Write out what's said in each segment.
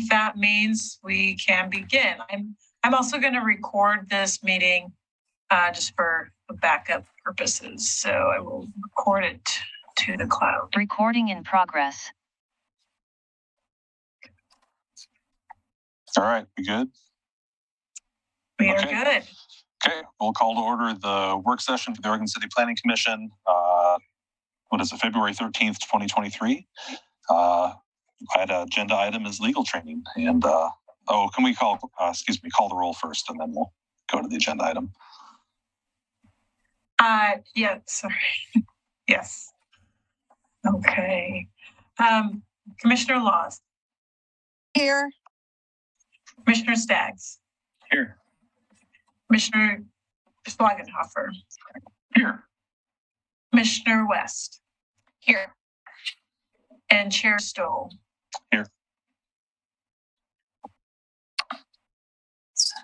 that means we can begin. I'm also going to record this meeting just for backup purposes. So I will record it to the cloud. Recording in progress. All right, we good? We are good. Okay, we'll call to order the work session for the Oregon City Planning Commission. What is it, February 13th, 2023. I had an agenda item is legal training. And, can we call the roll first and then we'll go to the agenda item. Yeah, sorry. Yes. Okay. Commissioner Laws. Here. Commissioner Staggs. Here. Commissioner Schlagenhofer. Here. Commissioner West. Here. And Chair Stoll. Here.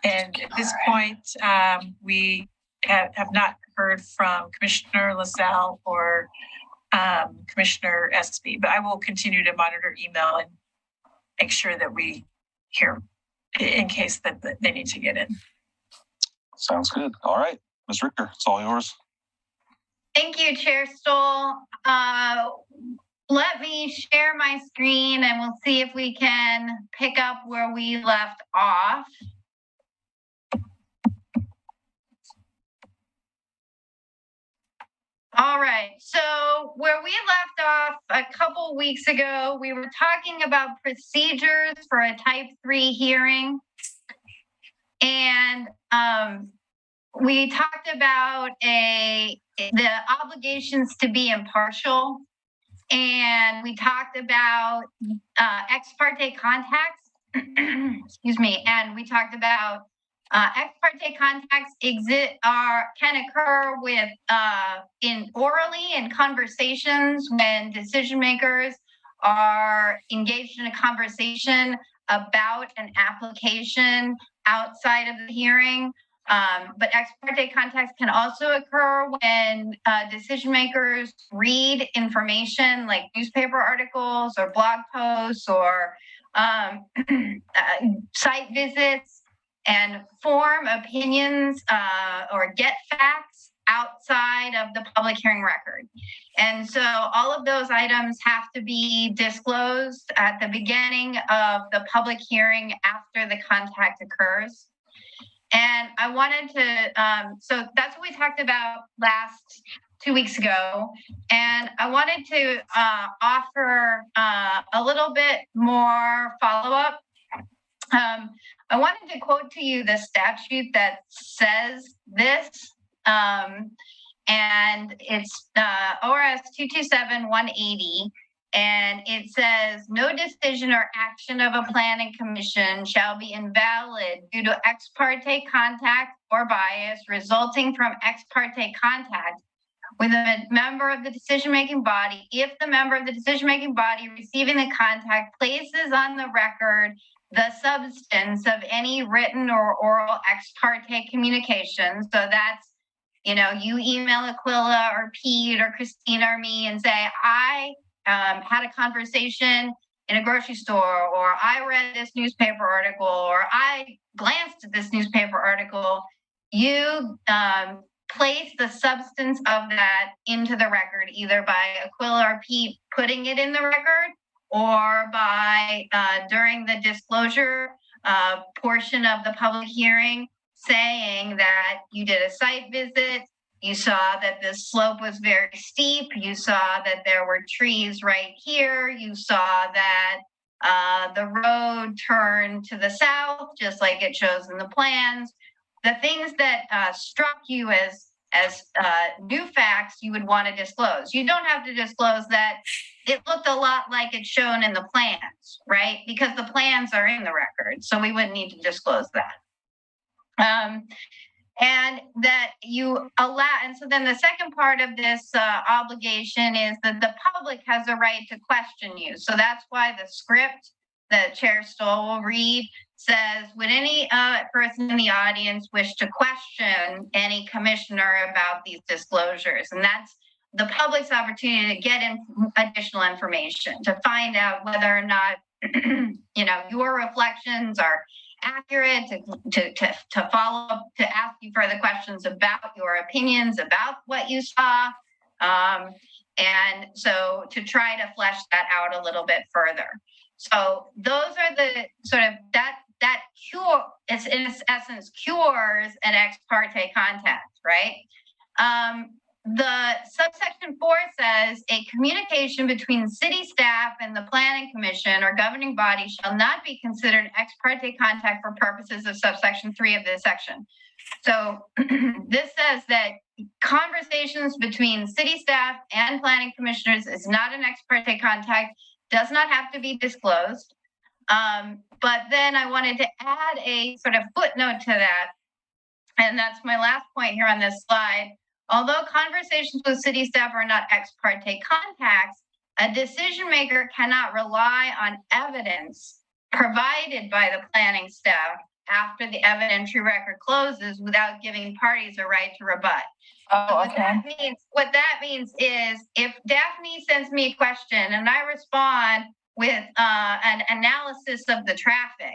And at this point, we have not heard from Commissioner LaSalle or Commissioner Espy, but I will continue to monitor email and make sure that we hear in case that they need to get in. Sounds good. All right, Ms. Richter, it's all yours. Thank you, Chair Stoll. Let me share my screen and we'll see if we can pick up where we left off. All right, so where we left off a couple weeks ago, we were talking about procedures for a type 3 hearing. And we talked about the obligations to be impartial. And we talked about ex parte contacts, excuse me, and we talked about ex parte contacts can occur with orally in conversations when decision makers are engaged in a conversation about an application outside of the hearing. But ex parte contacts can also occur when decision makers read information like newspaper articles or blog posts or site visits and form opinions or get facts outside of the public hearing record. And so all of those items have to be disclosed at the beginning of the public hearing after the contact occurs. And I wanted to, so that's what we talked about last 2 weeks ago. And I wanted to offer a little bit more follow-up. I wanted to quote to you the statute that says this, and it's ORS 227-180. And it says, no decision or action of a planning commission shall be invalid due to ex parte contact or bias resulting from ex parte contact with a member of the decision-making body if the member of the decision-making body receiving the contact places on the record the substance of any written or oral ex parte communication. So that's, you email Aquila or Pete or Christina or me and say, I had a conversation in a grocery store, or I read this newspaper article, or I glanced at this newspaper article. You place the substance of that into the record, either by Aquila or Pete putting it in the record, or by during the disclosure portion of the public hearing saying that you did a site visit, you saw that the slope was very steep, you saw that there were trees right here, you saw that the road turned to the south, just like it shows in the plans. The things that struck you as new facts you would want to disclose. You don't have to disclose that it looked a lot like it's shown in the plans, right? Because the plans are in the record, so we wouldn't need to disclose that. And that you allow, and so then the second part of this obligation is that the public has a right to question you. So that's why the script that Chair Stoll will read says, would any person in the audience wish to question any commissioner about these disclosures? And that's the public's opportunity to get in additional information, to find out whether or not your reflections are accurate, to follow up, to ask you further questions about your opinions about what you saw. And so to try to flesh that out a little bit further. So those are the sort of that cure, it's in its essence cures an ex parte contact, right? The subsection 4 says a communication between city staff and the planning commission or governing body shall not be considered ex parte contact for purposes of subsection 3 of this section. So this says that conversations between city staff and planning commissioners is not an ex parte contact, does not have to be disclosed. But then I wanted to add a sort of footnote to that. And that's my last point here on this slide. Although conversations with city staff are not ex parte contacts, a decision maker cannot rely on evidence provided by the planning staff after the evidentiary record closes without giving parties a right to rebut. Oh, okay. What that means is if Daphne sends me a question and I respond with an analysis of the traffic,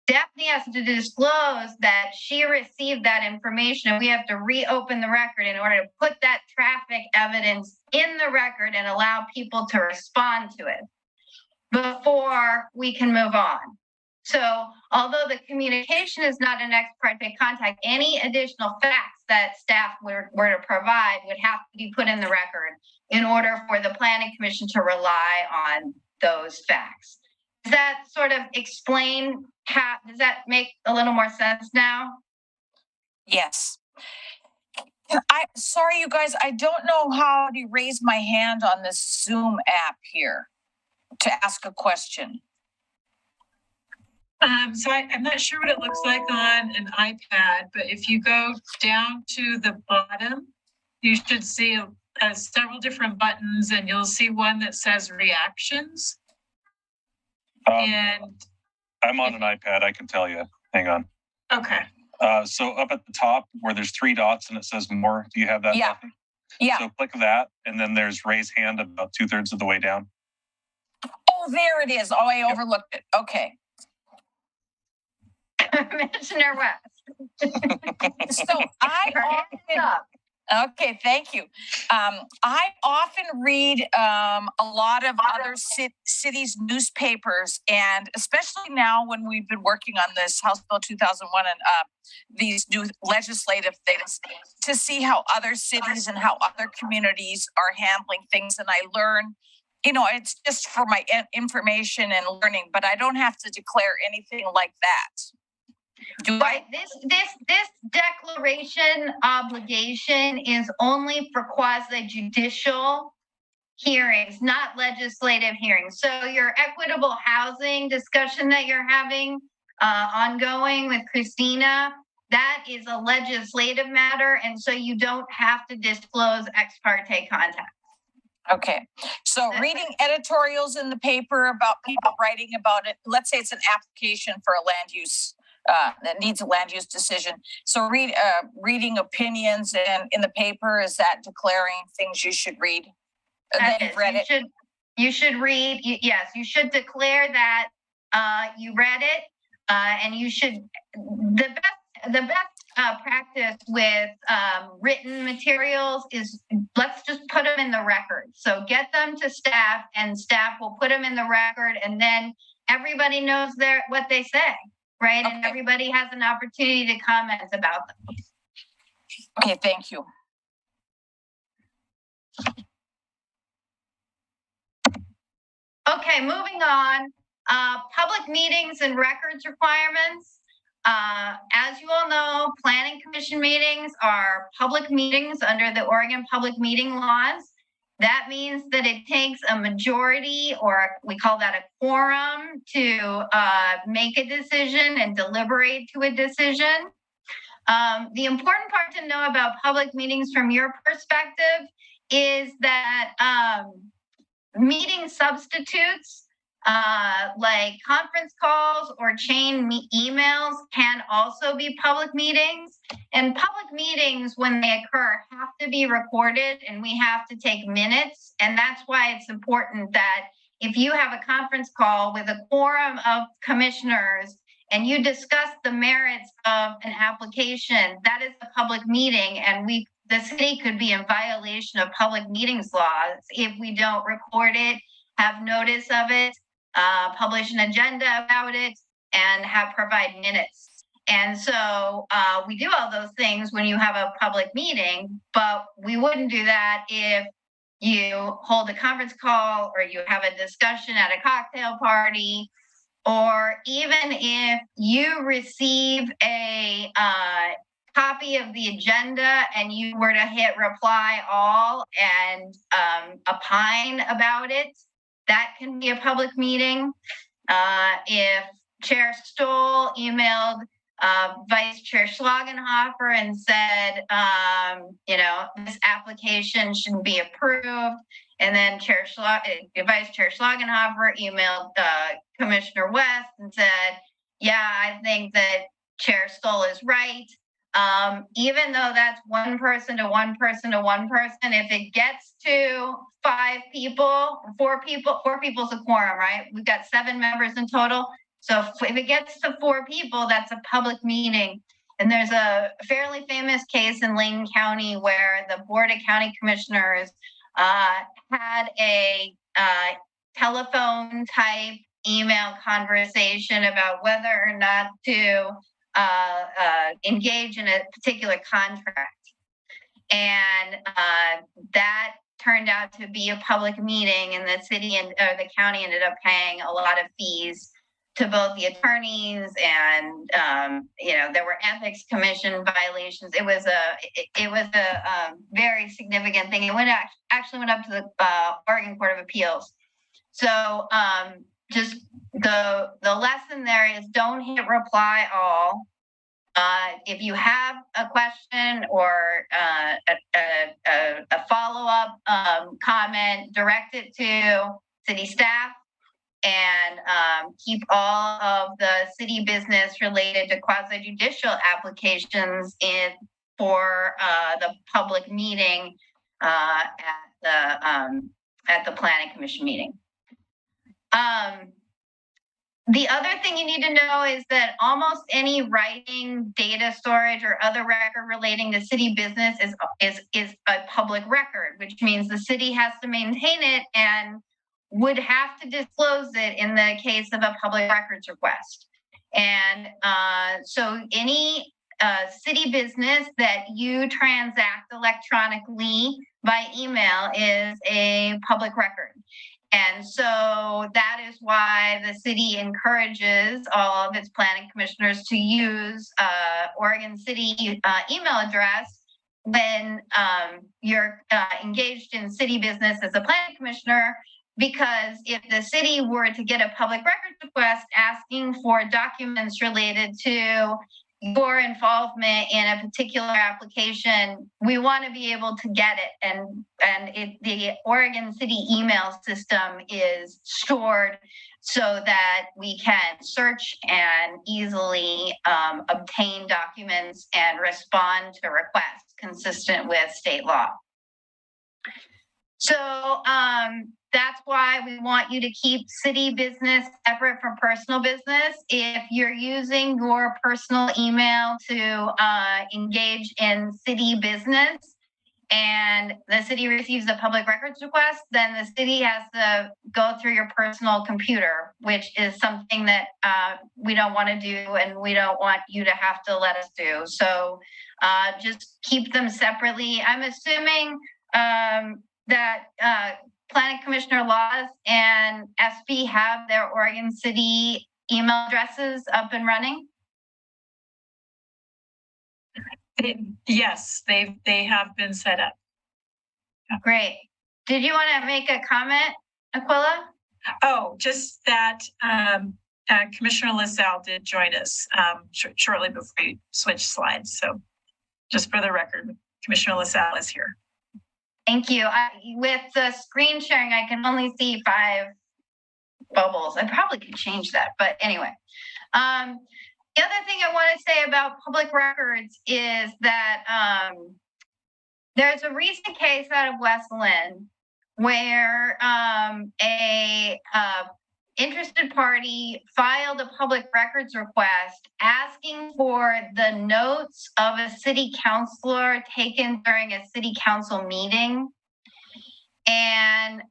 Daphne has to disclose that she received that information, and we have to reopen the record in order to put that traffic evidence in the record and allow people to respond to it before we can move on. So although the communication is not an ex parte contact, any additional facts that staff were to provide would have to be put in the record in order for the planning commission to rely on those facts. Does that sort of explain how, does that make a little more sense now? Yes. Sorry, you guys, I don't know how to raise my hand on this Zoom app here to ask a question. So I'm not sure what it looks like on an iPad, but if you go down to the bottom, you should see several different buttons, and you'll see one that says reactions. And I'm on an iPad, I can tell you. Hang on. Okay. So up at the top where there's 3 dots and it says more, do you have that? Yeah. Button? Yeah. So click that, and then there's raise hand about 2/3 of the way down. Oh, there it is. Oh, I overlooked it. Okay. Commissioner West. So okay, thank you. I often read a lot of other cities' newspapers, and especially now when we've been working on this House Bill 2001 and these new legislative things, to see how other cities and how other communities are handling things. And I learn, it's just for my information and learning, but I don't have to declare anything like that. Right. This declaration obligation is only for quasi-judicial hearings, not legislative hearings. So your equitable housing discussion that you're having ongoing with Christina, that is a legislative matter, and so you don't have to disclose ex parte contacts. Okay. So reading editorials in the paper about people writing about it, let's say it's an application for a land use that needs a land use decision. So reading opinions in the paper, is that declaring things you should read? That you've read it? You should read, yes, you should declare that you read it, and you should, the best practice with written materials is let's just put them in the record. So get them to staff, and staff will put them in the record, and then everybody knows what they say. Right. Okay. And everybody has an opportunity to comment about them. Okay, thank you. Okay, moving on. Public meetings and records requirements. As you all know, planning commission meetings are public meetings under the Oregon public meeting laws. That means that it takes a majority, or we call that a quorum, to make a decision and deliberate to a decision. The important part to know about public meetings from your perspective is that meeting substitutes like conference calls or chain emails can also be public meetings. And public meetings, when they occur, have to be recorded, and we have to take minutes. And that's why it's important that if you have a conference call with a quorum of commissioners and you discuss the merits of an application, that is a public meeting, and the city could be in violation of public meetings laws if we don't record it, have notice of it, publish an agenda about it, and provide minutes. And so we do all those things when you have a public meeting, but we wouldn't do that if you hold a conference call or you have a discussion at a cocktail party, or even if you receive a copy of the agenda and you were to hit reply all and opine about it, that can be a public meeting. If Chair Stoll emailed Vice Chair Schlagenhofer and said, this application shouldn't be approved, and then Vice Chair Schlagenhofer emailed Commissioner West and said, yeah, I think that Chair Stoll is right. Even though that's one person to one person to one person, if it gets to 5 people, 4 people's a quorum, right? We've got 7 members in total. So if it gets to 4 people, that's a public meeting. And there's a fairly famous case in Lane County where the Board of County Commissioners had a telephone type email conversation about whether or not to engage in a particular contract. And that turned out to be a public meeting, and the city or the county ended up paying a lot of fees to both the attorneys, and there were ethics commission violations. It was a very significant thing. It actually went up to the Oregon Court of Appeals. So just the lesson there is don't hit reply all. If you have a question or a follow-up comment, direct it to city staff, and keep all of the city business related to quasi-judicial applications for the public meeting at the Planning Commission meeting. The other thing you need to know is that almost any writing, data storage, or other record relating to city business is a public record, which means the city has to maintain it and would have to disclose it in the case of a public records request. And so any city business that you transact electronically by email is a public record. And so that is why the city encourages all of its planning commissioners to use Oregon City email address when you're engaged in city business as a planning commissioner, because if the city were to get a public records request asking for documents related to your involvement in a particular application, we want to be able to get it. And the Oregon City email system is stored so that we can search and easily obtain documents and respond to requests consistent with state law. So that's why we want you to keep city business separate from personal business. If you're using your personal email to engage in city business and the city receives a public records request, then the city has to go through your personal computer, which is something that we don't want to do and we don't want you to have to let us do. So just keep them separately. I'm assuming that Planning Commissioner Laws and SB have their Oregon City email addresses up and running? Yes, they have been set up. Great. Did you want to make a comment, Aquila? Oh, just that Commissioner LaSalle did join us shortly before we switched slides. So just for the record, Commissioner LaSalle is here. Thank you. With the screen sharing, I can only see 5 bubbles. I probably could change that, but anyway. The other thing I want to say about public records is that there's a recent case out of West Lynn where a interested party filed a public records request asking for the notes of a city councilor taken during a city council meeting. And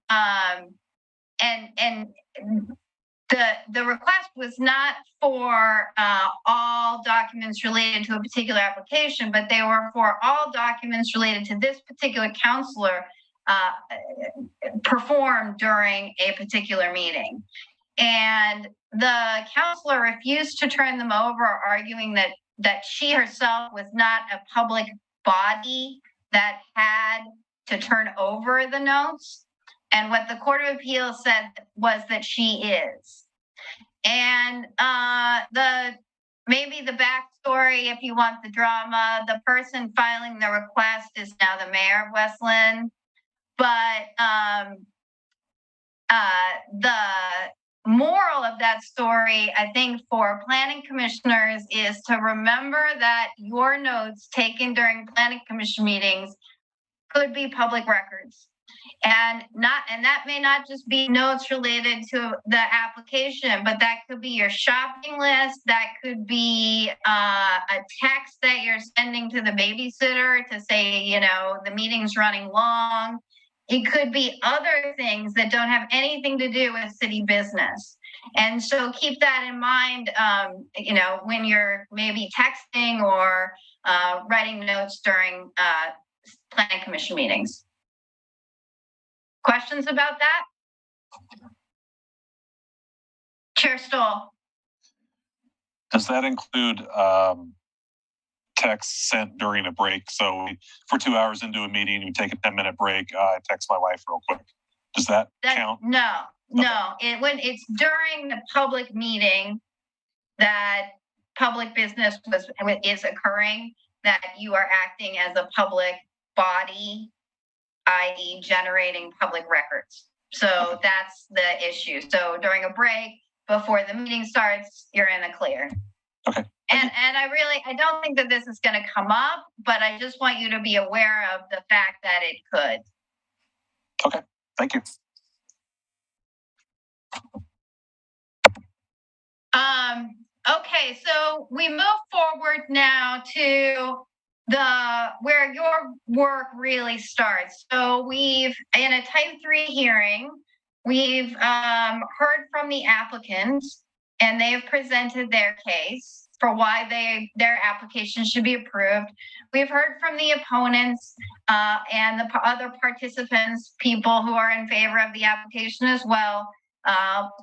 the request was not for all documents related to a particular application, but they were for all documents related to this particular counselor performed during a particular meeting. And the counselor refused to turn them over, arguing that she herself was not a public body that had to turn over the notes. And what the Court of Appeals said was that she is. And maybe the backstory, if you want the drama, the person filing the request is now the mayor of Westland. But the moral of that story, I think, for planning commissioners is to remember that your notes taken during planning commission meetings could be public records. And that may not just be notes related to the application, but that could be your shopping list. That could be a text that you're sending to the babysitter to say, the meeting's running long. It could be other things that don't have anything to do with city business. And so keep that in mind, when you're maybe texting or writing notes during planning commission meetings. Questions about that? Chair Stoll. Does that include texts sent during a break? So for 2 hours into a meeting, you take a 10-minute break. I text my wife real quick. Does that count? No. When it's during the public meeting that public business is occurring, that you are acting as a public body, i.e. generating public records. So that's the issue. So during a break, before the meeting starts, you're in the clear. Okay. And I don't think that this is going to come up, but I just want you to be aware of the fact that it could. Okay, thank you. Okay, so we move forward now to where your work really starts. So we've, in a type 3 hearing, we've heard from the applicants, and they have presented their case for why their application should be approved. We've heard from the opponents and the other participants, people who are in favor of the application as well.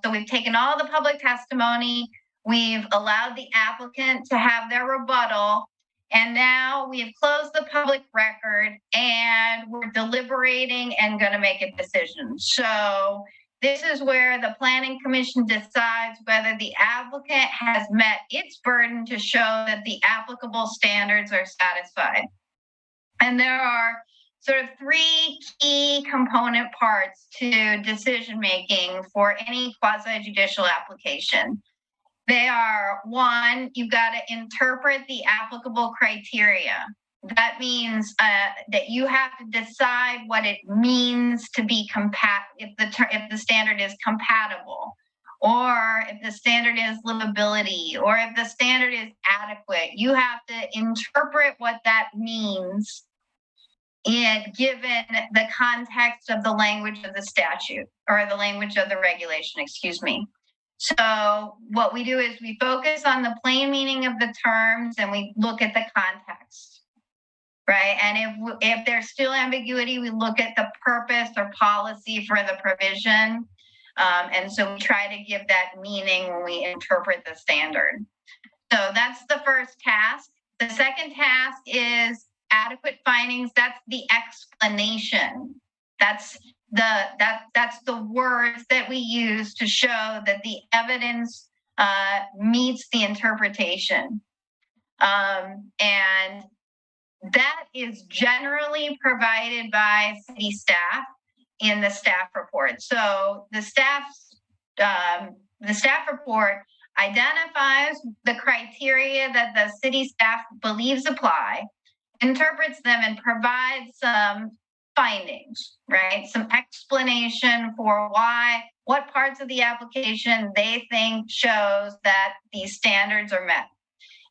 So we've taken all the public testimony. We've allowed the applicant to have their rebuttal. And now we have closed the public record and we're deliberating and going to make a decision. So this is where the Planning Commission decides whether the applicant has met its burden to show that the applicable standards are satisfied. And there are sort of 3 key component parts to decision-making for any quasi-judicial application. They are, 1, you've got to interpret the applicable criteria. That means that you have to decide what it means to be if the standard is compatible, or if the standard is livability, or if the standard is adequate. You have to interpret what that means given the context of the language of the statute, or the language of the regulation, excuse me. So what we do is we focus on the plain meaning of the terms and we look at the context, right? And if there's still ambiguity, we look at the purpose or policy for the provision. And so we try to give that meaning when we interpret the standard. So that's the first task. The second task is adequate findings. That's the explanation. That's the words that we use to show that the evidence meets the interpretation. And that is generally provided by city staff in the staff report. So the staff report identifies the criteria that the city staff believes apply, interprets them, and provides some findings, right? Some explanation for what parts of the application they think shows that these standards are met.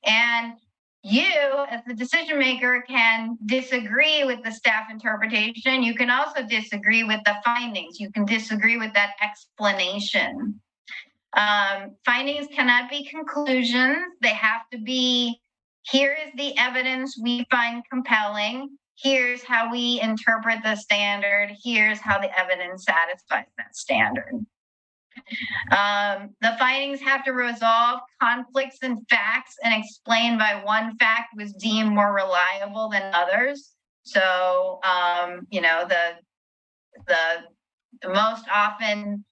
And you, as the decision maker, can disagree with the staff interpretation. You can also disagree with the findings. You can disagree with that explanation. Findings cannot be conclusions. They have to be, here is the evidence we find compelling. Here's how we interpret the standard. Here's how the evidence satisfies that standard. The findings have to resolve conflicts in facts and explain why one fact was deemed more reliable than others. So, the most often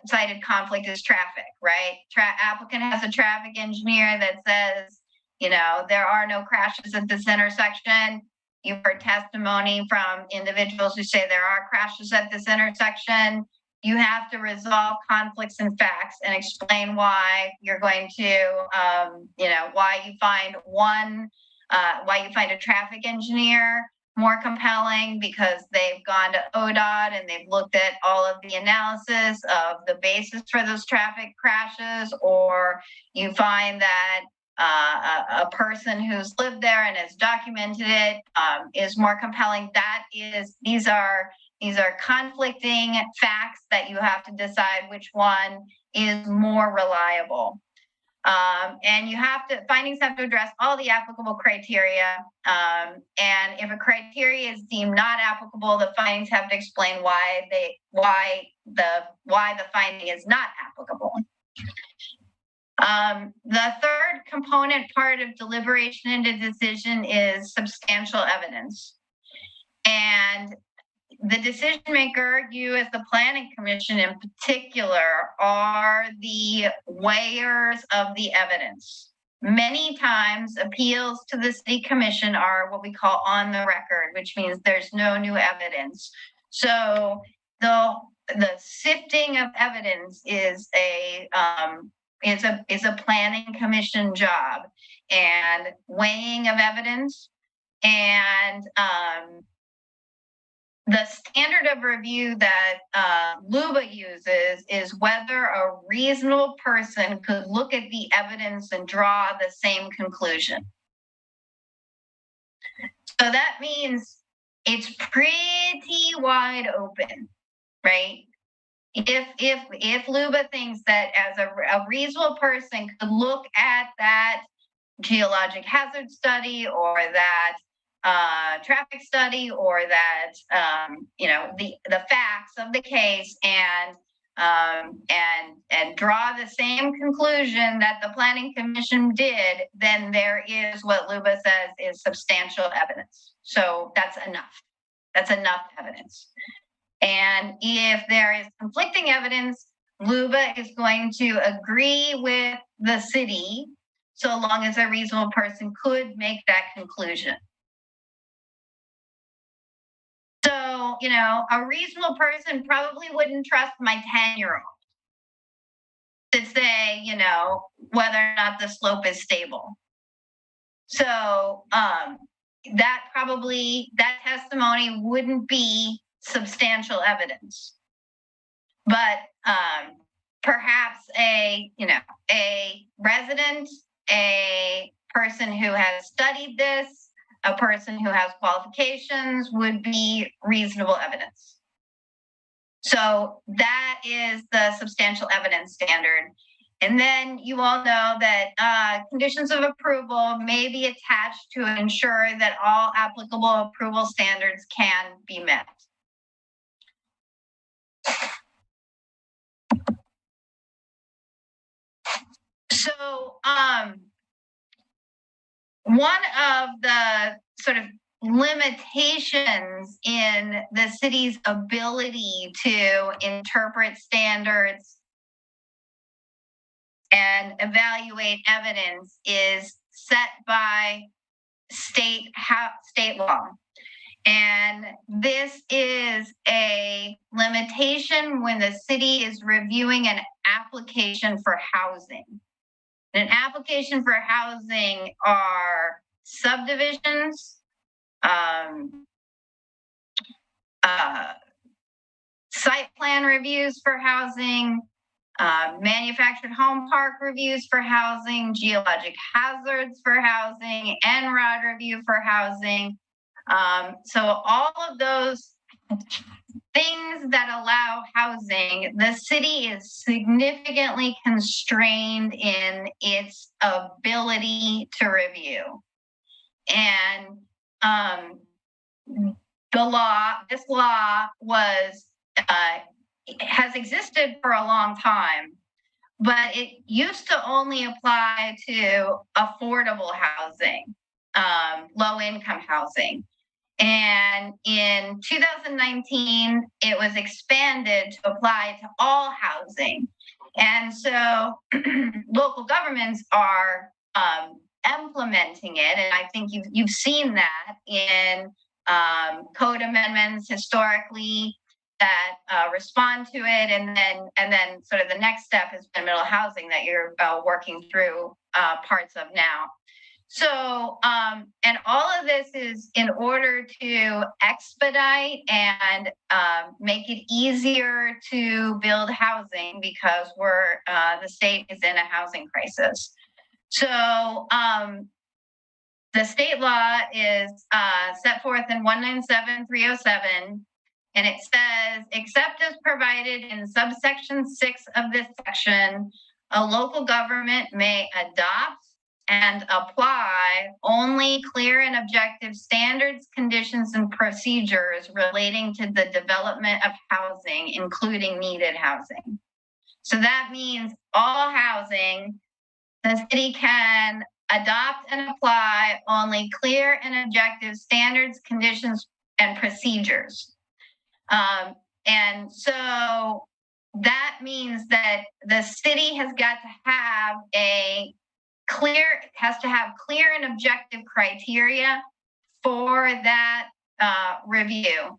cited conflict is traffic, right? Applicant has a traffic engineer that says, there are no crashes at this intersection. You've heard testimony from individuals who say there are crashes at this intersection. You have to resolve conflicts in facts and explain why you're going to, why you find a traffic engineer more compelling because they've gone to ODOT and they've looked at all of the analysis of the basis for those traffic crashes, or you find that a person who's lived there and has documented it is more compelling. These are conflicting facts that you have to decide which one is more reliable. And findings have to address all the applicable criteria. And if a criteria is deemed not applicable, the findings have to explain why the finding is not applicable. The third component part of deliberation and a decision is substantial evidence. And the decision maker, you as the Planning Commission in particular, are the weighers of the evidence. Many times appeals to the City Commission are what we call on the record, which means there's no new evidence. So the sifting of evidence is a Planning Commission job, and weighing of evidence. And the standard of review that LUBA uses is whether a reasonable person could look at the evidence and draw the same conclusion. So that means it's pretty wide open, right? If LUBA thinks that as a reasonable person could look at that geologic hazard study or that traffic study or that the facts of the case and draw the same conclusion that the Planning Commission did, then there is what LUBA says is substantial evidence. So that's enough. That's enough evidence. And if there is conflicting evidence, LUBA is going to agree with the city so long as a reasonable person could make that conclusion. So, a reasonable person probably wouldn't trust my 10-year-old to say, whether or not the slope is stable. So that testimony wouldn't be substantial evidence. But perhaps a resident, a person who has studied this, a person who has qualifications would be reasonable evidence. So that is the substantial evidence standard. And then you all know that conditions of approval may be attached to ensure that all applicable approval standards can be met. So one of the sort of limitations in the city's ability to interpret standards and evaluate evidence is set by state law. And this is a limitation when the city is reviewing an application for housing. An application for housing are subdivisions, site plan reviews for housing, manufactured home park reviews for housing, geologic hazards for housing, NROD review for housing. So all of those things that allow housing, the city is significantly constrained in its ability to review. And this law has existed for a long time, but it used to only apply to affordable housing, low income housing. And in 2019, it was expanded to apply to all housing. And so local governments are implementing it. And I think you've seen that in code amendments historically that respond to it. And then sort of the next step has been middle housing that you're working through parts of now. So, and all of this is in order to expedite and make it easier to build housing because the state is in a housing crisis. So, the state law is set forth in 197-307, and it says, except as provided in subsection 6 of this section, a local government may adopt and apply only clear and objective standards, conditions, and procedures relating to the development of housing, including needed housing. So that means all housing, the city can adopt and apply only clear and objective standards, conditions, and procedures. And so that means that the city has got to have clear and objective criteria for that review.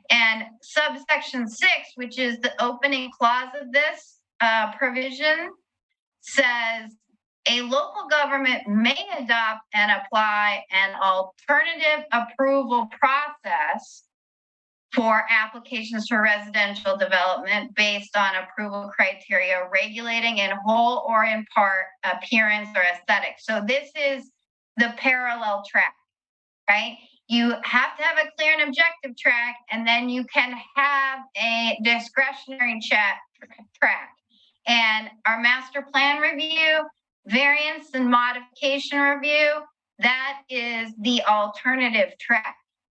And subsection 6, which is the opening clause of this provision, says a local government may adopt and apply an alternative approval process for applications for residential development based on approval criteria regulating in whole or in part appearance or aesthetics. So this is the parallel track, right? You have to have a clear and objective track, and then you can have a discretionary track. And our master plan review, variance and modification review, that is the alternative track.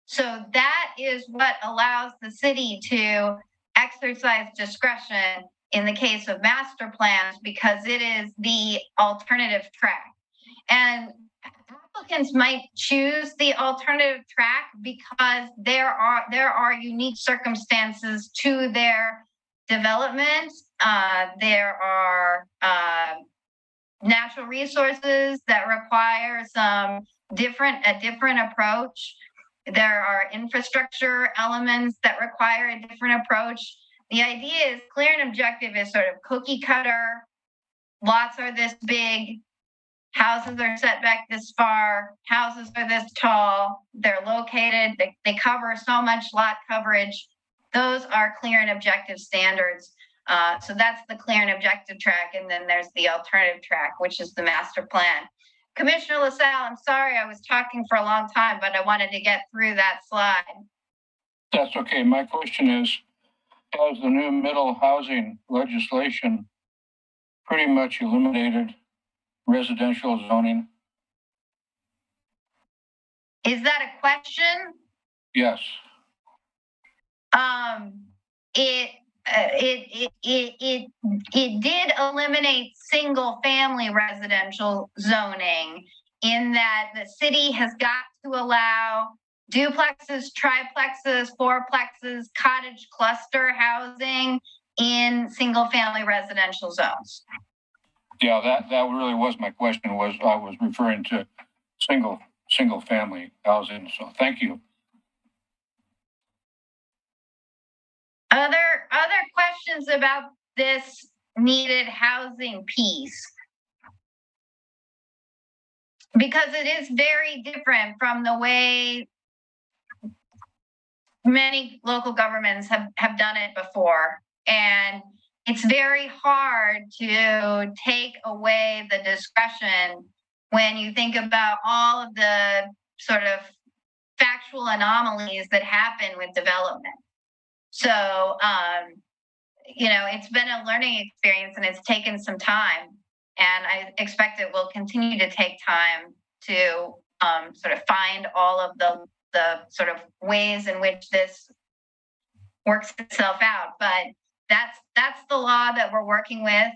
So that is what allows the city to exercise discretion in the case of master plans because it is the alternative track. And applicants might choose the alternative track because there are unique circumstances to their development. There are natural resources that require a different approach. There are infrastructure elements that require a different approach. The idea is clear and objective is sort of cookie cutter. Lots are this big. Houses are set back this far. Houses are this tall. They're located. They cover so much lot coverage. Those are clear and objective standards. So that's the clear and objective track. And then there's the alternative track, which is the master plan. Commissioner LaSalle, I'm sorry I was talking for a long time, but I wanted to get through that slide. That's okay. My question is, has the new middle housing legislation pretty much eliminated residential zoning? Is that a question? Yes. It did eliminate single family residential zoning in that the city has got to allow duplexes, triplexes, fourplexes, cottage cluster housing in single family residential zones. Yeah, that really was my question. I was referring to single family housing. So thank you. Other questions about this needed housing piece? Because it is very different from the way many local governments have done it before. And it's very hard to take away the discretion when you think about all of the sort of factual anomalies that happen with development. So, it's been a learning experience and it's taken some time. And I expect it will continue to take time to sort of find all of the sort of ways in which this works itself out. But that's the law that we're working with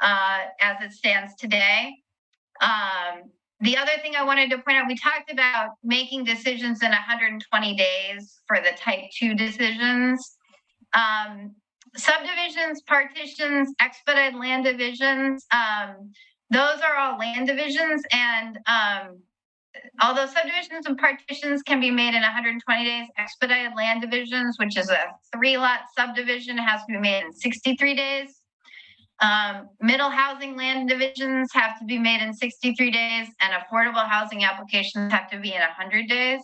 as it stands today. The other thing I wanted to point out, we talked about making decisions in 120 days for the type 2 decisions. Subdivisions, partitions, expedited land divisions, those are all land divisions. And although subdivisions and partitions can be made in 120 days, expedited land divisions, which is a 3-lot subdivision, has to be made in 63 days. Middle housing land divisions have to be made in 63 days, and affordable housing applications have to be in 100 days.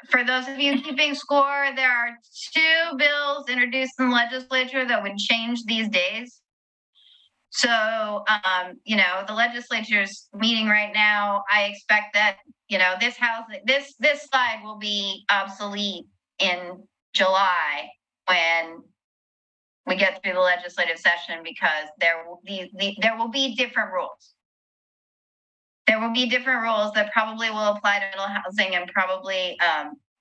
For those of you keeping score, there are 2 bills introduced in the legislature that would change these days. So, the legislature's meeting right now. I expect that, this slide will be obsolete in July when we get through the legislative session, because there will be different rules. There will be different rules that probably will apply to middle housing, and probably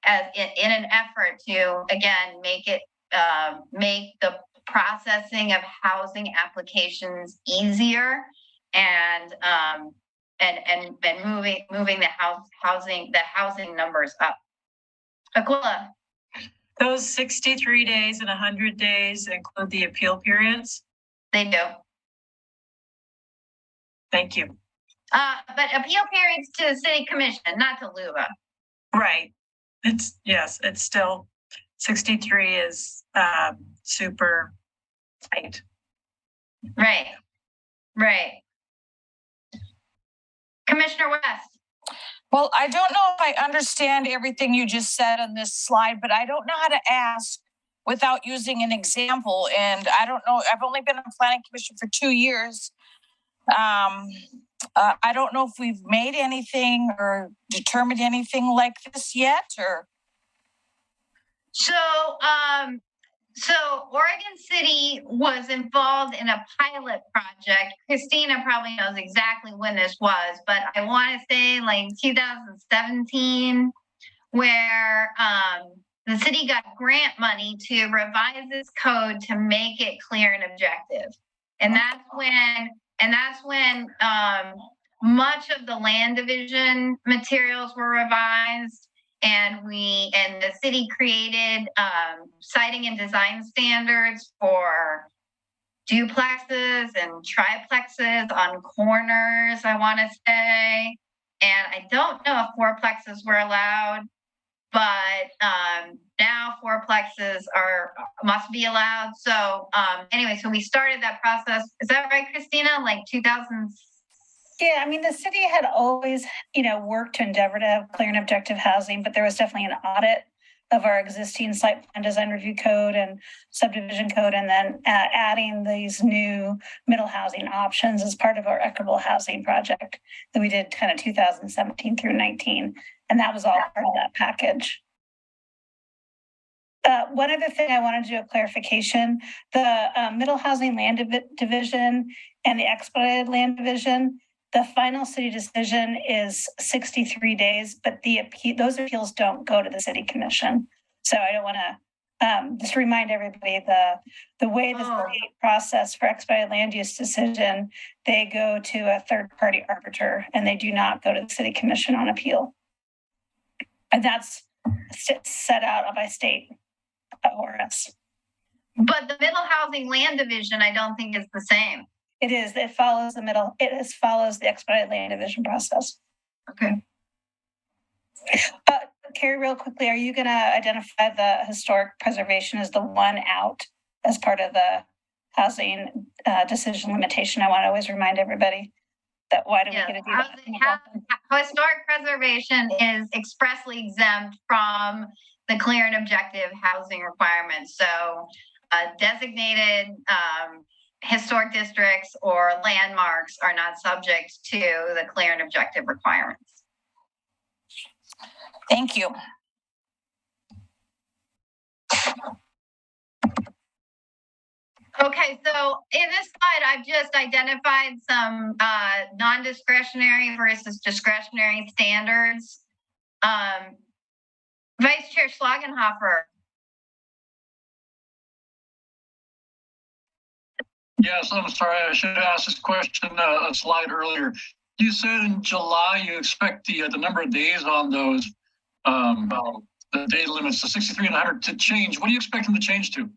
as in an effort to, again, make the processing of housing applications easier, and moving the housing numbers up. Aquila. Those 63 days and 100 days include the appeal periods? They do. Thank you. But appeal periods to the city commission, not to LUBA. Right. It's still 63 is super tight. Right. Commissioner West. Well, I don't know if I understand everything you just said on this slide, but I don't know how to ask without using an example. And I don't know, I've only been on planning commission for 2 years. I don't know if we've made anything or determined anything like this yet, or. So Oregon City was involved in a pilot project. Christina probably knows exactly when this was, but I want to say like 2017, where the city got grant money to revise its code to make it clear and objective. And that's when much of the land division materials were revised. And the city created siting and design standards for duplexes and triplexes on corners, I want to say. And I don't know if fourplexes were allowed, but now fourplexes must be allowed. So anyway, so we started that process. Is that right, Christina? Like 2000. Yeah, I mean, the city had always, worked to endeavor to have clear and objective housing, but there was definitely an audit of our existing site plan design review code and subdivision code, and then adding these new middle housing options as part of our equitable housing project that we did kind of 2017 through 19. And that was all part of that package. One other thing I wanted to do a clarification, the middle housing land division and the expedited land division, the final city decision is 63 days, but those appeals don't go to the city commission. So I don't want to just remind everybody the way the state process for expedited land use decision, they go to a third party arbiter and they do not go to the city commission on appeal. And that's set out by state ORS. But the middle housing land division, I don't think is the same. It is. It follows follows the expedited land division process. Okay. Carrie, real quickly, are you going to identify the historic preservation as the one out as part of the housing decision limitation? I want to always remind everybody that why do we get to do that? historic preservation is expressly exempt from the clear and objective housing requirements. So designated historic districts or landmarks are not subject to the clear and objective requirements. Thank you. Okay, so in this slide, I've just identified some non-discretionary versus discretionary standards. Vice Chair Schlagenhofer. Yes, I'm sorry. I should have asked this question a slide earlier. You said in July you expect the number of days on those the day limits to 63 and 100 to change. What do you expect them to change to?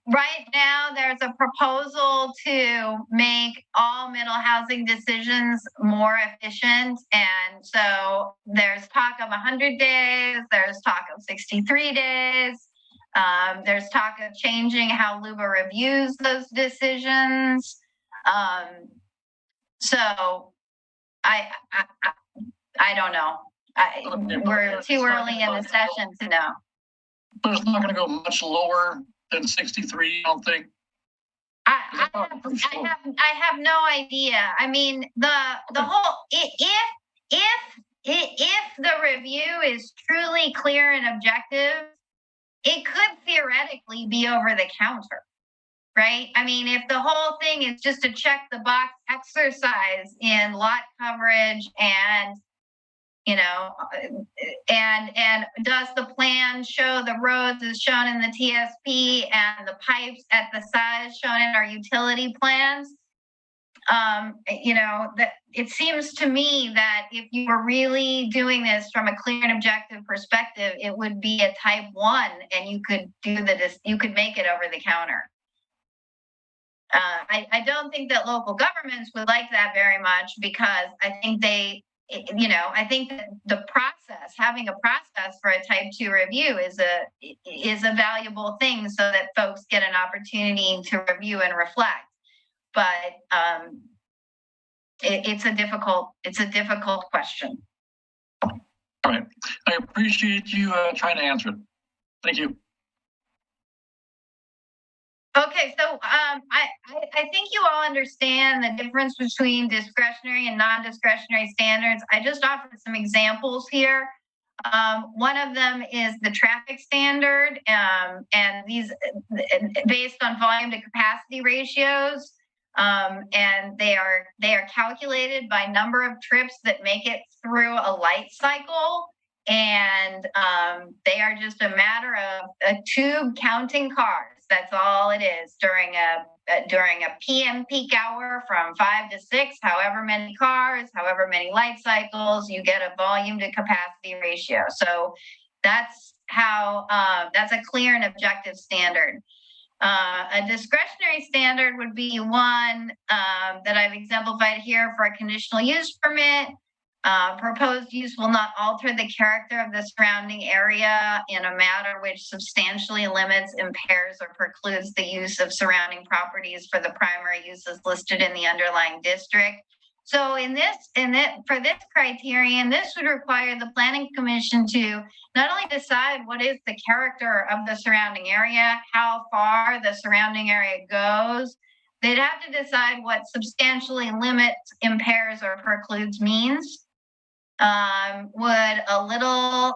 Right now, there's a proposal to make all middle housing decisions more efficient. And so there's talk of 100 days, there's talk of 63 days. There's talk of changing how LUBA reviews those decisions. So I don't know. We're too early in the session to know. But it's not going to go much lower than 63, you don't think? I have no idea. I mean, the whole if the review is truly clear and objective, it could theoretically be over the counter, right? I mean, if the whole thing is just a check the box exercise in lot coverage and and does the plan show the roads as shown in the TSP and the pipes at the size shown in our utility plans? That it seems to me that if you were really doing this from a clear and objective perspective, it would be a type 1 and you could you could make it over the counter. I don't think that local governments would like that very much because I think I think that having a process for a type 2 review is a valuable thing so that folks get an opportunity to review and reflect. But it's a difficult question. All right. I appreciate you trying to answer it. Thank you. Okay, so I think you all understand the difference between discretionary and non-discretionary standards. I just offered some examples here. One of them is the traffic standard, and these based on volume to capacity ratios, and they are calculated by number of trips that make it through a light cycle. And they are just a matter of a tube counting cars. That's all it is during a PM peak hour from 5 to 6. However many cars, however many light cycles, you get a volume to capacity ratio. So that's how that's a clear and objective standard. A discretionary standard would be one that I've exemplified here for a conditional use permit. Proposed use will not alter the character of the surrounding area in a manner which substantially limits, impairs, or precludes the use of surrounding properties for the primary uses listed in the underlying district. So for this criterion, this would require the Planning Commission to not only decide what is the character of the surrounding area, how far the surrounding area goes, they'd have to decide what substantially limits, impairs, or precludes means. Would a little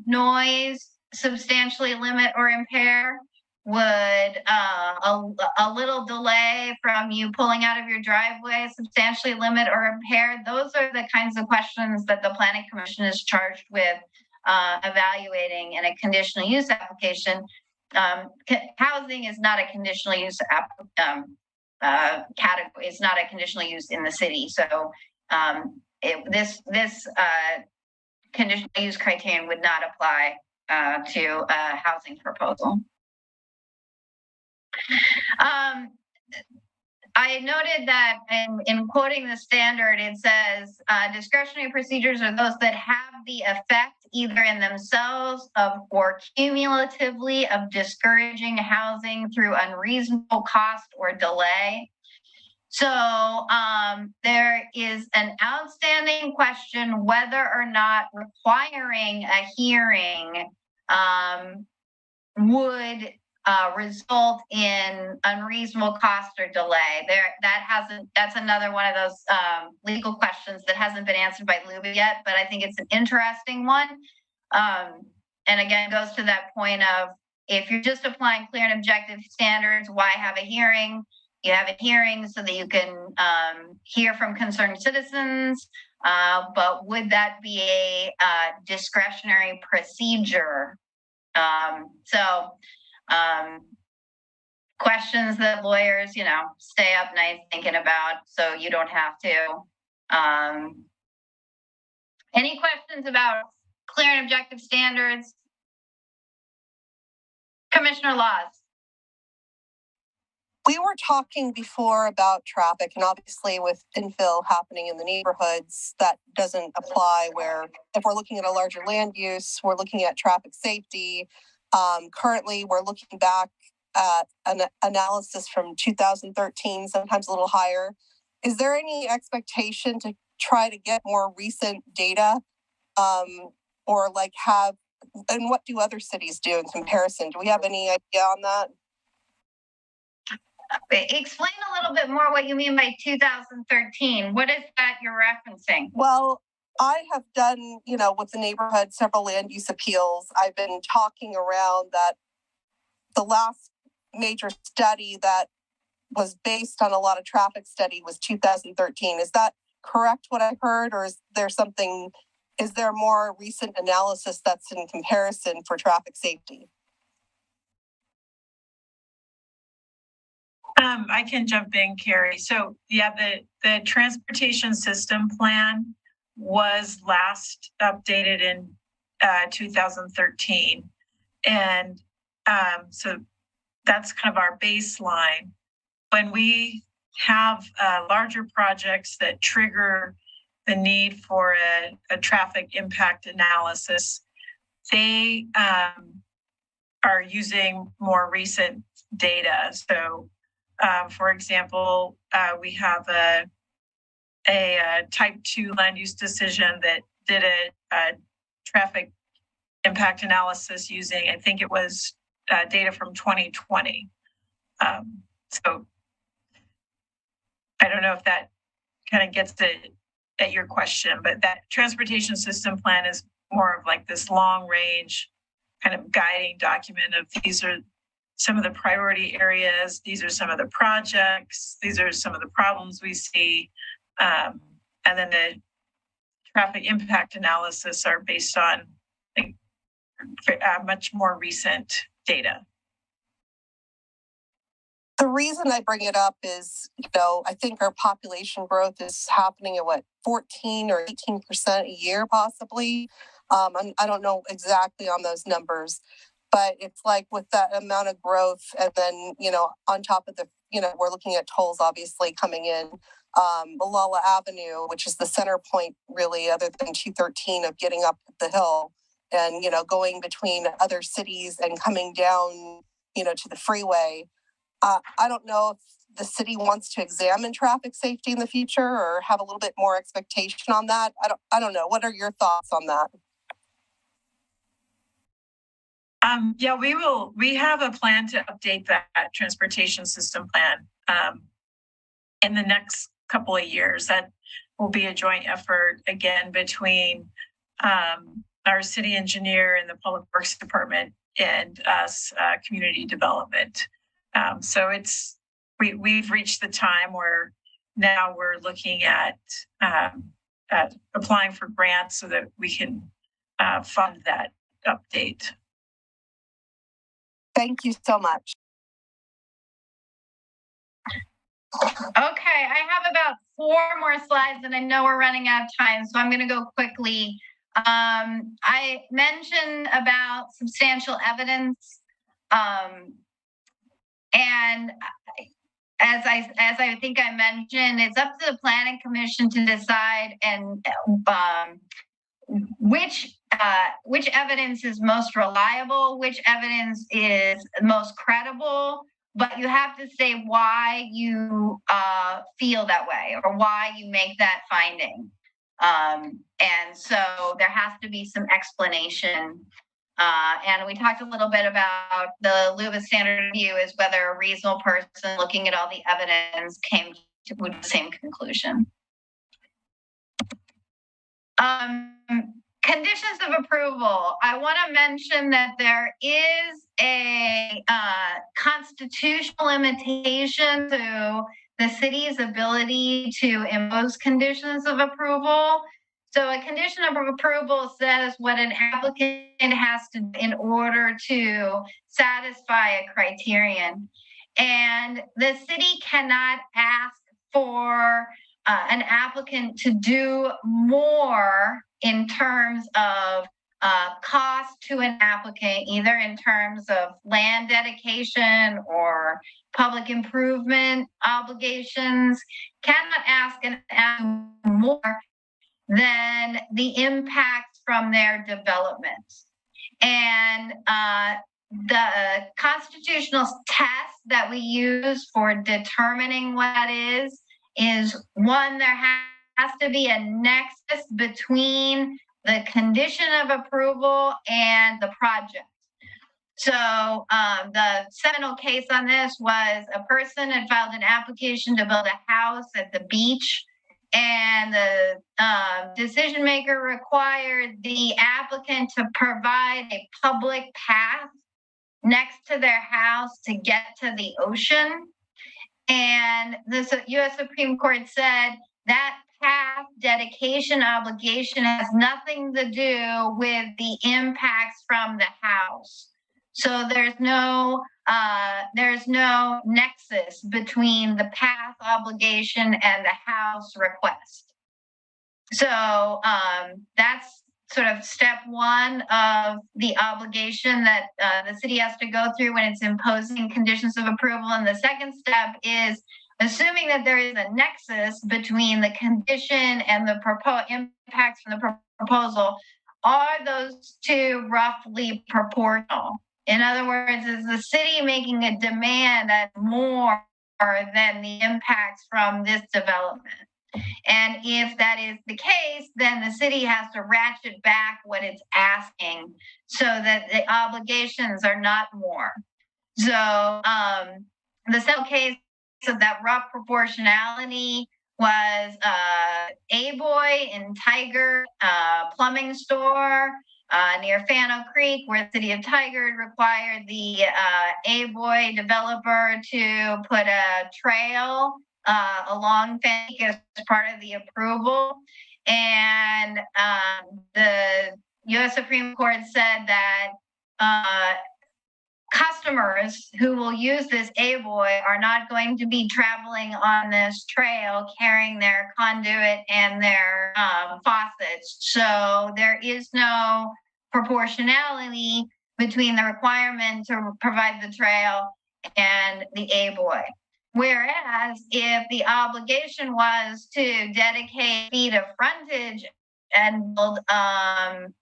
noise substantially limit or impair? Would a little delay from you pulling out of your driveway substantially limit or impair? Those are the kinds of questions that the Planning Commission is charged with evaluating in a conditional use application. Housing is not a conditional use category. It's not a conditional use in the city. So this conditional use criterion would not apply to a housing proposal. I noted that in quoting the standard, it says discretionary procedures are those that have the effect either in themselves or cumulatively of discouraging housing through unreasonable cost or delay. So there is an outstanding question whether or not requiring a hearing would result in unreasonable cost or delay. That's another one of those legal questions that hasn't been answered by Luba yet, but I think it's an interesting one. And again, goes to that point of, if you're just applying clear and objective standards, why have a hearing? You have a hearing so that you can hear from concerned citizens, but would that be a discretionary procedure? Questions that lawyers, stay up nights thinking about, so you don't have to. Any questions about clear and objective standards? Commissioner Laws. We were talking before about traffic, and obviously with infill happening in the neighborhoods, that doesn't apply where if we're looking at a larger land use, we're looking at traffic safety. Currently, we're looking back at an analysis from 2013, sometimes a little higher. Is there any expectation to try to get more recent data or and what do other cities do in comparison? Do we have any idea on that? Explain a little bit more what you mean by 2013. What is that you're referencing? Well, I have done, with the neighborhood, several land use appeals. I've been talking around that the last major study that was based on a lot of traffic study was 2013. Is that correct, what I heard? Or is there more recent analysis that's in comparison for traffic safety? I can jump in, Carrie. So yeah, the transportation system plan was last updated in 2013. And so that's kind of our baseline. When we have larger projects that trigger the need for a traffic impact analysis, they are using more recent data. So for example, we have a type 2 land use decision that did a traffic impact analysis using, I think it was data from 2020. So I don't know if that kind of gets at your question, but that transportation system plan is more of like this long range kind of guiding document of these are some of the priority areas. These are some of the projects. These are some of the problems we see. And then the traffic impact analysis are based on much more recent data. The reason I bring it up is, I think our population growth is happening at 14 or 18% a year, possibly. I don't know exactly on those numbers. But it's like with that amount of growth, and then, on top of we're looking at tolls obviously coming in, Malala Avenue, which is the center point really, other than 213 of getting up the hill and, going between other cities and coming down, to the freeway. I don't know if the city wants to examine traffic safety in the future or have a little bit more expectation on that. I don't know. What are your thoughts on that? Yeah, we have a plan to update that transportation system plan in the next couple of years. That will be a joint effort again between our city engineer and the Public Works Department and us, community development. So we've reached the time where now we're looking at applying for grants so that we can fund that update. Thank you so much. Okay, I have about 4 more slides and I know we're running out of time, so I'm going to go quickly. I mentioned about substantial evidence. And as I think I mentioned, it's up to the Planning Commission to decide and which evidence is most reliable, which evidence is most credible, but you have to say why you feel that way or why you make that finding. And so there has to be some explanation. And we talked a little bit about the LUBA standard review is whether a reasonable person looking at all the evidence came to the same conclusion. Conditions of approval. I want to mention that there is a constitutional limitation to the city's ability to impose conditions of approval. So a condition of approval says what an applicant has to do in order to satisfy a criterion. And the city cannot ask for an applicant to do more in terms of cost to an applicant, either in terms of land dedication or public improvement obligations, cannot ask an applicant more than the impact from their development. And the constitutional test that we use for determining what that is one, there has to be a nexus between the condition of approval and the project. So the seminal case on this was a person had filed an application to build a house at the beach, and the decision maker required the applicant to provide a public path next to their house to get to the ocean. And the U.S. Supreme Court said that path dedication obligation has nothing to do with the impacts from the house. So there's no nexus between the path obligation and the house request. So that's sort of step one of the obligation that the city has to go through when it's imposing conditions of approval. And the second step is assuming that there is a nexus between the condition and the impacts from the proposal. Are those two roughly proportional? In other words, is the city making a demand that's more than the impacts from this development? And if that is the case, then the city has to ratchet back what it's asking so that the obligations are not more. So the second case of that rough proportionality was A-Boy in Tigard plumbing store near Fano Creek, where the city of Tigard required the A-Boy developer to put a trail along Fano Creek as part of the approval. And the U.S. Supreme Court said that customers who will use this A-Boy are not going to be traveling on this trail carrying their conduit and their faucets. So there is no proportionality between the requirement to provide the trail and the A-Boy. Whereas if the obligation was to dedicate feet of frontage and build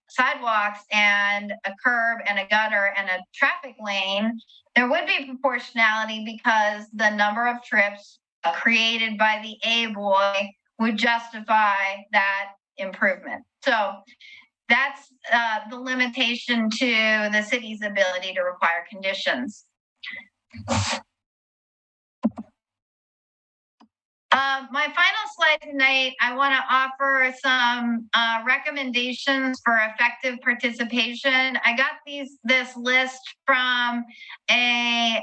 sidewalks and a curb and a gutter and a traffic lane, there would be proportionality because the number of trips created by the A-Boy would justify that improvement. So that's the limitation to the city's ability to require conditions. My final slide tonight, I want to offer some recommendations for effective participation. I got this list from a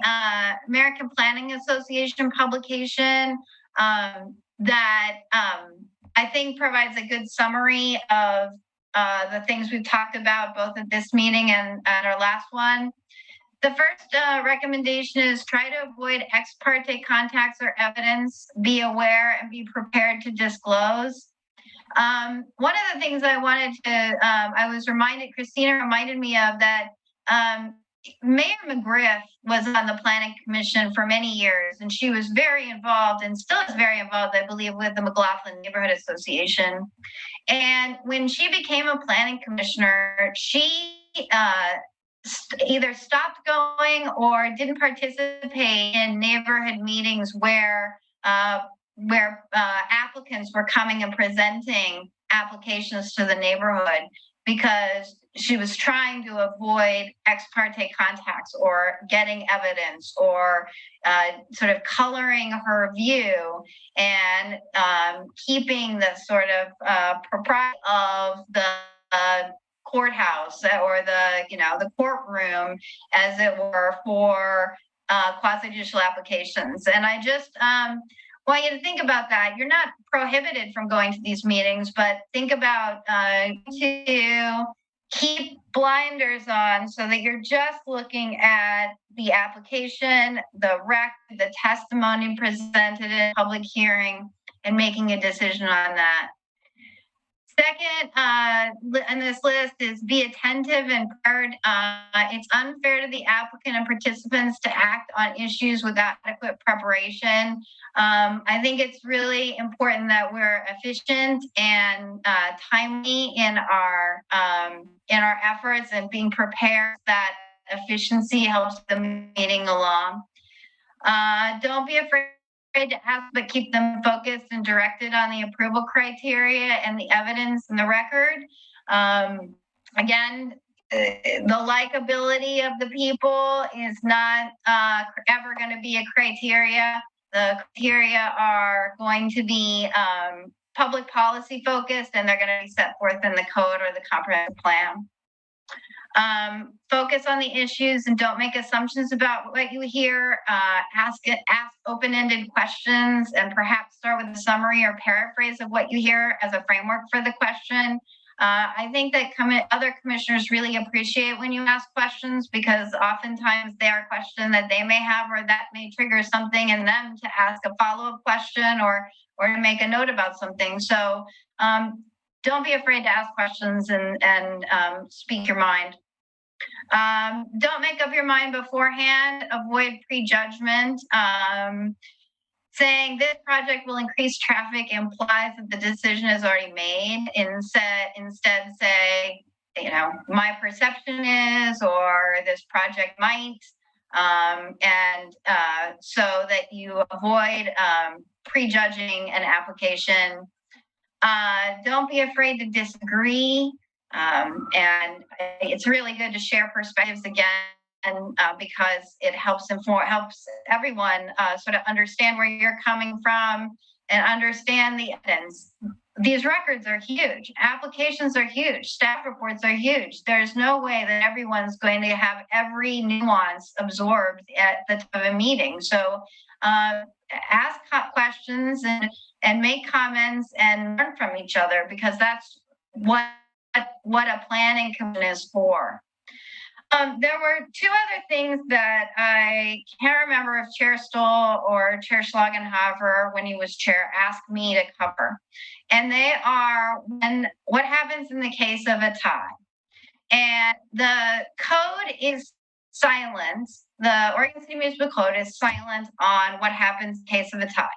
American Planning Association publication that I think provides a good summary of the things we've talked about both at this meeting and at our last one. The first recommendation is try to avoid ex parte contacts or evidence, be aware and be prepared to disclose. One of the things I wanted to, Christina reminded me of that Mayor McGriff was on the Planning Commission for many years, and she was very involved and still is very involved, I believe, with the McLaughlin Neighborhood Association. And when she became a planning commissioner, she either stopped going or didn't participate in neighborhood meetings where applicants were coming and presenting applications to the neighborhood because she was trying to avoid ex parte contacts or getting evidence or sort of coloring her view and keeping the sort of propriety of the courthouse or the courtroom, as it were, for quasi-judicial applications. And I just want you to think about that. You're not prohibited from going to these meetings, but think about to keep blinders on so that you're just looking at the application, the testimony presented in public hearing, and making a decision on that. Second on this list is be attentive and prepared. It's unfair to the applicant and participants to act on issues without adequate preparation. I think it's really important that we're efficient and timely in our efforts, and being prepared. That efficiency helps the meeting along. Don't be afraid to ask, but keep them focused and directed on the approval criteria and the evidence in the record. Again, the likability of the people is not ever going to be a criteria. The criteria are going to be public policy focused, and they're going to be set forth in the code or the comprehensive plan. Focus on the issues and don't make assumptions about what you hear. Ask open-ended questions, and perhaps start with a summary or paraphrase of what you hear as a framework for the question. I think that other commissioners really appreciate when you ask questions, because oftentimes they are a question that they may have, or that may trigger something in them to ask a follow-up question or to make a note about something. So don't be afraid to ask questions and speak your mind. Don't make up your mind beforehand. Avoid prejudgment. Saying this project will increase traffic implies that the decision is already made. Instead say, my perception is, or this project might, so that you avoid prejudging an application. Don't be afraid to disagree. And it's really good to share perspectives again, and because it helps everyone sort of understand where you're coming from and understand the evidence. These records are huge. Applications are huge. Staff reports are huge. There's no way that everyone's going to have every nuance absorbed at the time of a meeting. So ask questions and make comments and learn from each other, because that's what a planning commission is for. There were two other things that I can't remember if Chair Stoll or Chair Schlagenhofer, when he was chair, asked me to cover. And they are what happens in the case of a tie. And the code is silent. The Oregon City Municipal Code is silent on what happens in case of a tie.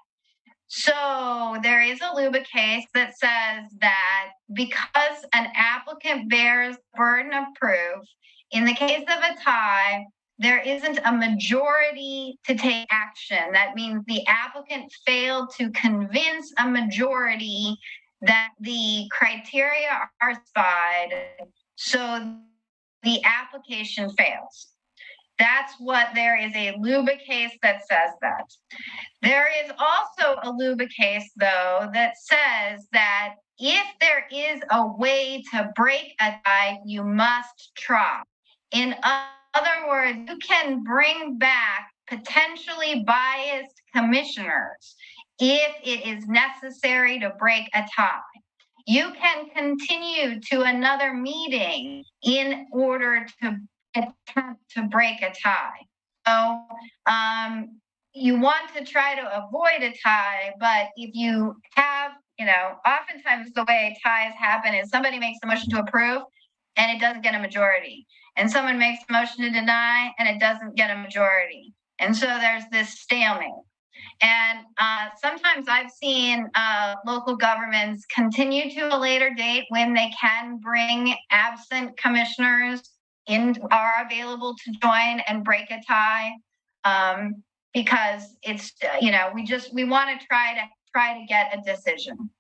So there is a LUBA case that says that because an applicant bears the burden of proof, in the case of a tie, there isn't a majority to take action. That means the applicant failed to convince a majority that the criteria are satisfied, so the application fails. That's what there is a LUBA case that says that. There is also a LUBA case, though, that says that if there is a way to break a tie, you must try. In other words, you can bring back potentially biased commissioners if it is necessary to break a tie. You can continue to another meeting in order to attempt to break a tie. So you want to try to avoid a tie, but if you have, oftentimes the way ties happen is somebody makes the motion to approve and it doesn't get a majority. And someone makes the motion to deny and it doesn't get a majority. And so there's this stalemate. And sometimes I've seen local governments continue to a later date when they can bring absent commissioners are available to join and break a tie, because it's we want to try to get a decision.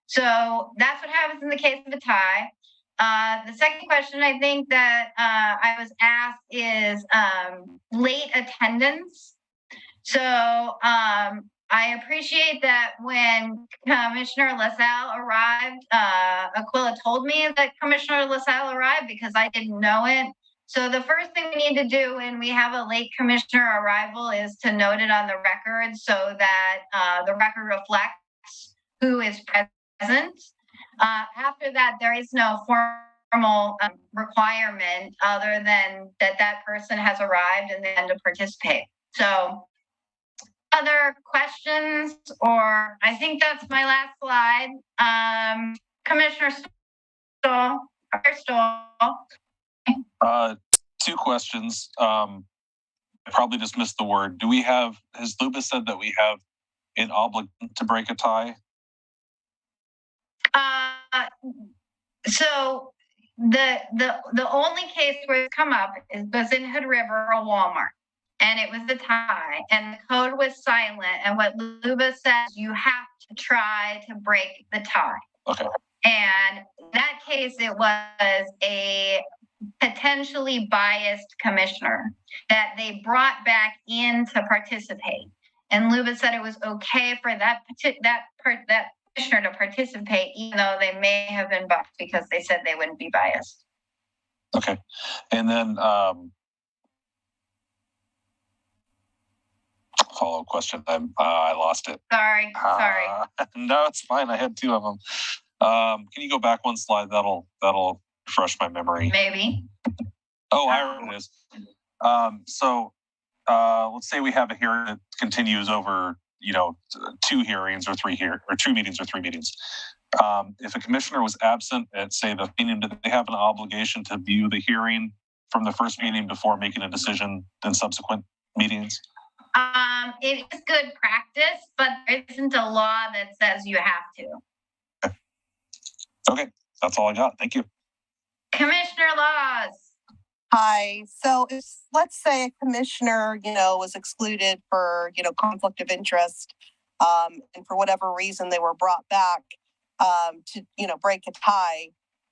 So that's what happens in the case of a tie. The second question I think that I was asked is late attendance. So I appreciate that when Commissioner LaSalle arrived, Aquila told me that Commissioner LaSalle arrived because I didn't know it. So the first thing we need to do when we have a late commissioner arrival is to note it on the record so that the record reflects who is present. After that, there is no formal requirement other than that person has arrived and then to participate. So other questions, or I think that's my last slide. Commissioner Stoll. Two questions. I probably just missed the word. Has Luba said that we have an obligation to break a tie? So the only case where it's come up was in Hood River or Walmart. And it was a tie, and the code was silent. And what Luba says, you have to try to break the tie. Okay. And in that case, it was a potentially biased commissioner that they brought back in to participate. And Luba said it was okay for that commissioner to participate, even though they may have been biased because they said they wouldn't be biased. Okay. And then follow-up question. I lost it. Sorry. No, it's fine. I had two of them. Can you go back one slide? That'll refresh my memory. Maybe. Oh, I remember it is. So let's say we have a hearing that continues over, two hearings or two meetings or three meetings. If a commissioner was absent at, say, the meeting, do they have an obligation to view the hearing from the first meeting before making a decision in subsequent meetings? It is good practice, but there isn't a law that says you have to. Okay, that's all I got. Thank you. Commissioner Laws. Hi. So if, let's say a commissioner, was excluded for, conflict of interest, and for whatever reason they were brought back to, break a tie,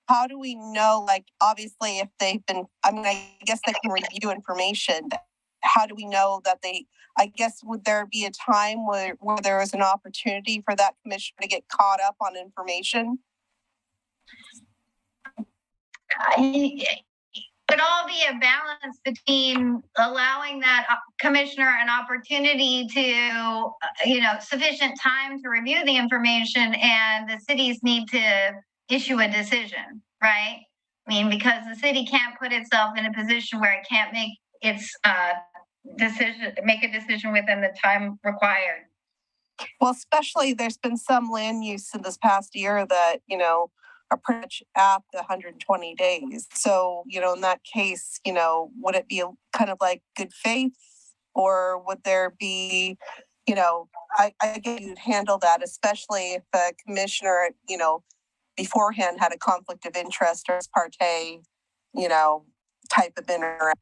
how do we know, obviously if they've been, I guess they can review information. How do we know that would there be a time where there is an opportunity for that commissioner to get caught up on information? It would all be a balance between allowing that commissioner an opportunity to, sufficient time to review the information and the city's need to issue a decision, right? Because the city can't put itself in a position where it can't make its make a decision within the time required. Well, especially there's been some land use in this past year that, are pretty much at the 120 days. So, in that case, would it be kind of like good faith, or would there be, I guess you'd handle that, especially if a commissioner, beforehand had a conflict of interest or ex parte, type of interaction.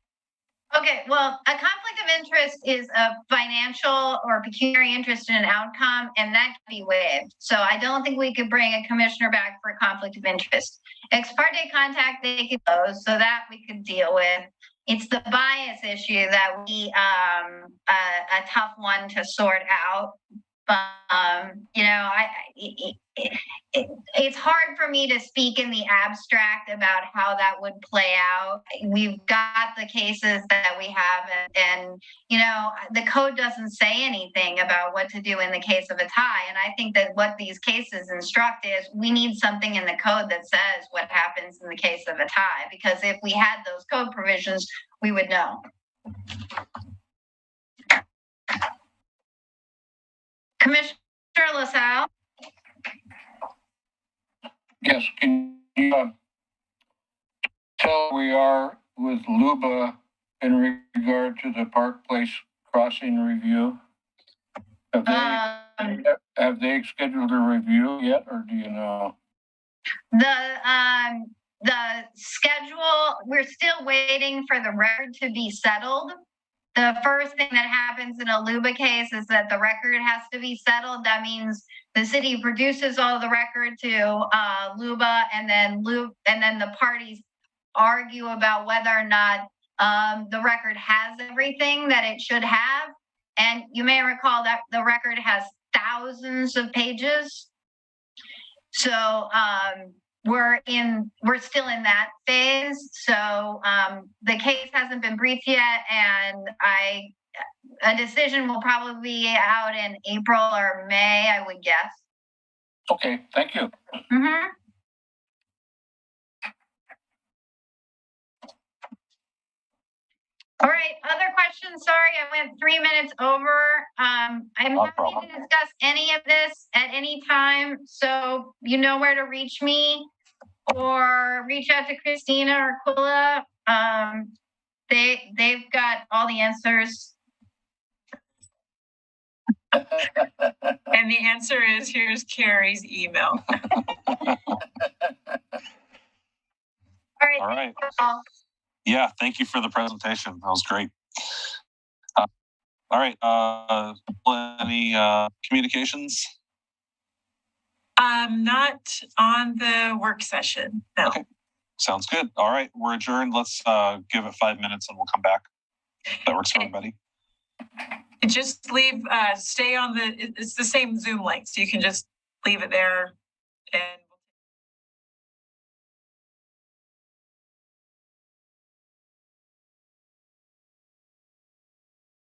Okay, well, a conflict of interest is a financial or pecuniary interest in an outcome, and that can be waived. So I don't think we could bring a commissioner back for a conflict of interest. Ex parte contact, they could close, so that we could deal with. It's the bias issue that we, a tough one to sort out. But, it's hard for me to speak in the abstract about how that would play out. We've got the cases that we have, and the code doesn't say anything about what to do in the case of a tie. And I think that what these cases instruct is we need something in the code that says what happens in the case of a tie, because if we had those code provisions, we would know. Commissioner LaSalle? Yes, can you tell where we are with Luba in regard to the Park Place crossing review? Have they scheduled a review yet, or do you know? the schedule, we're still waiting for the record to be settled. The first thing that happens in a LUBA case is that the record has to be settled. That means the city produces all the record to LUBA, and then the parties argue about whether or not the record has everything that it should have. And you may recall that the record has thousands of pages. So we're still in that phase. So the case hasn't been briefed yet, and a decision will probably be out in April or May, I would guess. Okay, thank you. Mm-hmm. All right, other questions? Sorry, I went 3 minutes over. I'm No happy problem. to discuss any of this at any time. So you know where to reach me, or reach out to Christina or Kula. They've got all the answers. And the answer is, here's Carrie's email. All right. All right. All. Yeah, thank you for the presentation. That was great. All right. Any communications? Not on the work session. No. Okay. Sounds good. All right, we're adjourned. Let's give it 5 minutes and we'll come back. That works for everybody. Just leave, stay on it's the same Zoom link, so you can just leave it there and